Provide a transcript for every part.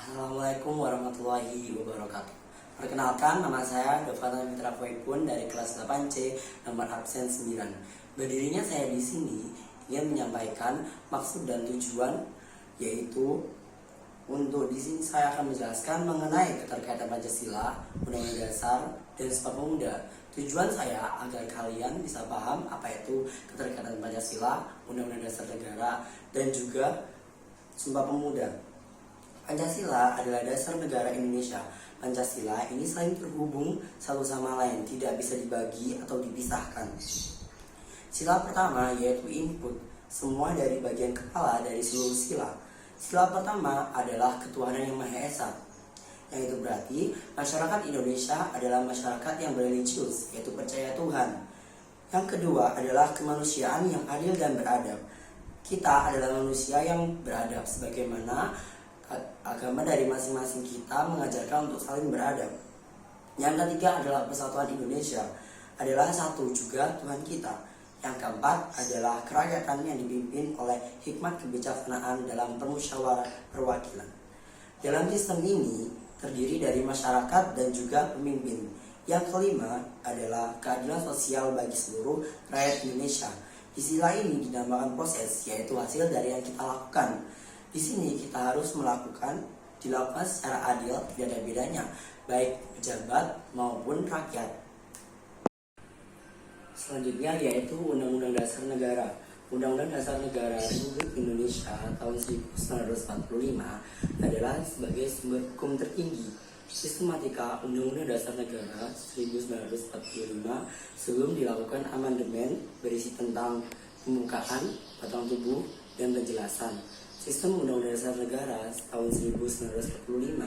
Assalamualaikum warahmatullahi wabarakatuh. Perkenalkan, nama saya Dovata Mitra Poipun dari kelas 8C nomor absen 9. Berdirinya saya di sini ingin menyampaikan maksud dan tujuan, yaitu untuk di sini saya akan menjelaskan mengenai keterkaitan Pancasila, Undang-Undang Dasar, dan Sumpah Pemuda. Tujuan saya agar kalian bisa paham apa itu keterkaitan Pancasila, Undang-Undang Dasar Negara, dan juga Sumpah Pemuda. Pancasila adalah dasar negara Indonesia. Pancasila ini saling terhubung satu sama lain, tidak bisa dibagi atau dipisahkan. Sila pertama yaitu input, semua dari bagian kepala dari seluruh sila. Sila pertama adalah ketuhanan yang Maha Esa, yang itu berarti masyarakat Indonesia adalah masyarakat yang religius, yaitu percaya Tuhan. Yang kedua adalah kemanusiaan yang adil dan beradab. Kita adalah manusia yang beradab, sebagaimana agama dari masing-masing kita mengajarkan untuk saling beradab. Yang ketiga adalah persatuan Indonesia, adalah satu juga Tuhan kita. Yang keempat adalah kerakyatan yang dipimpin oleh hikmat kebijaksanaan dalam permusyawarah perwakilan. Dalam sistem ini terdiri dari masyarakat dan juga pemimpin. Yang kelima adalah keadilan sosial bagi seluruh rakyat Indonesia. Istilah ini dinamakan proses, yaitu hasil dari yang kita lakukan. Di sini kita harus dilakukan secara adil, tidak ada bedanya, baik pejabat maupun rakyat. Selanjutnya yaitu Undang-Undang Dasar Negara. Undang-Undang Dasar Negara Republik Indonesia tahun 1945 adalah sebagai sumber hukum tertinggi. Sistematika Undang-Undang Dasar Negara 1945 sebelum dilakukan amandemen berisi tentang pembukaan, batang tubuh, dan penjelasan. Sistem Undang-Undang Dasar Negara tahun 1945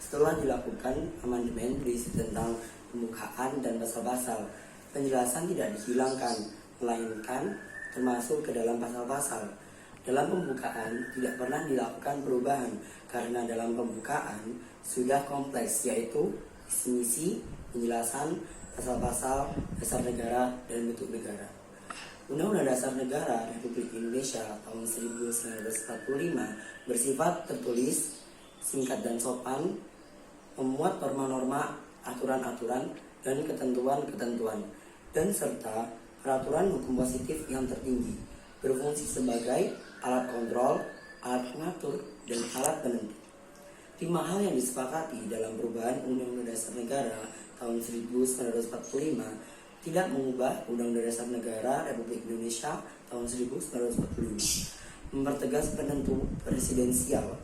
setelah dilakukan amandemen berisi tentang pembukaan dan pasal-pasal. Penjelasan tidak dihilangkan, melainkan termasuk ke dalam pasal-pasal. Dalam pembukaan tidak pernah dilakukan perubahan karena dalam pembukaan sudah kompleks, yaitu misi, penjelasan, pasal-pasal, dasar negara, dan bentuk negara. Undang-Undang Dasar Negara Republik Indonesia tahun 1945 bersifat tertulis, singkat dan sopan, memuat norma-norma, aturan-aturan, dan ketentuan-ketentuan, dan serta peraturan hukum positif yang tertinggi, berfungsi sebagai alat kontrol, alat pengatur, dan alat penentu. 5 hal yang disepakati dalam perubahan Undang-Undang Dasar Negara tahun 1945 tidak mengubah Undang-Undang Dasar Negara Republik Indonesia tahun 1945. Mempertegas penentu presidensial.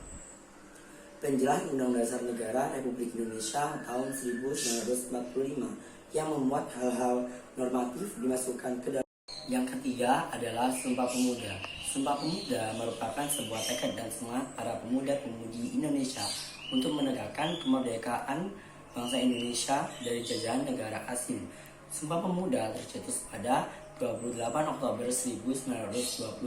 Penjelas Undang-Undang Dasar Negara Republik Indonesia tahun 1945 yang memuat hal-hal normatif dimasukkan ke dalam. Yang ketiga adalah Sumpah Pemuda. Sumpah Pemuda merupakan sebuah tekad dan semangat para pemuda-pemudi Indonesia untuk menegakkan kemerdekaan bangsa Indonesia dari jajahan negara asing. Sumpah Pemuda tercetus pada 28 Oktober 1928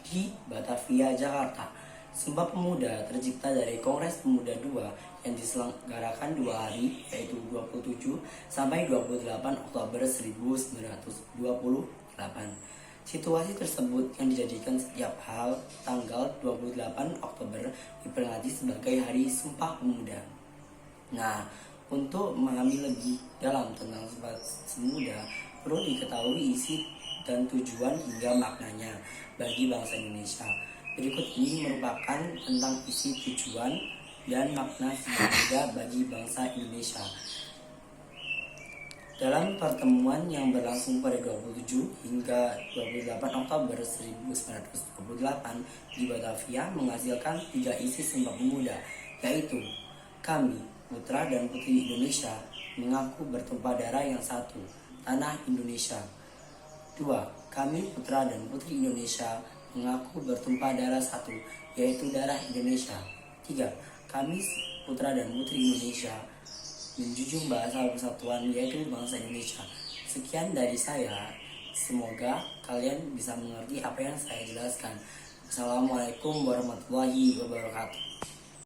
di Batavia, Jakarta. Sumpah Pemuda tercipta dari Kongres Pemuda II yang diselenggarakan 2 hari, yaitu 27 sampai 28 Oktober 1928. Situasi tersebut yang dijadikan setiap hal tanggal 28 Oktober diperingati sebagai Hari Sumpah Pemuda. Nah, untuk memahami lebih dalam tentang Sumpah Pemuda, perlu diketahui isi dan tujuan hingga maknanya bagi bangsa Indonesia. Berikut ini merupakan tentang isi, tujuan, dan makna Sumpah Pemuda bagi bangsa Indonesia. Dalam pertemuan yang berlangsung pada 27 hingga 28 Oktober 1928 di Batavia menghasilkan 3 isi Sumpah Pemuda, yaitu kami, putra dan putri Indonesia, mengaku bertumpah darah yang satu, tanah Indonesia. 2. Kami, putra dan putri Indonesia, mengaku bertumpah darah satu, yaitu darah Indonesia. 3. Kami, putra dan putri Indonesia, menjunjung bahasa persatuan, yaitu bangsa Indonesia. Sekian dari saya. Semoga kalian bisa mengerti apa yang saya jelaskan. Assalamualaikum warahmatullahi wabarakatuh.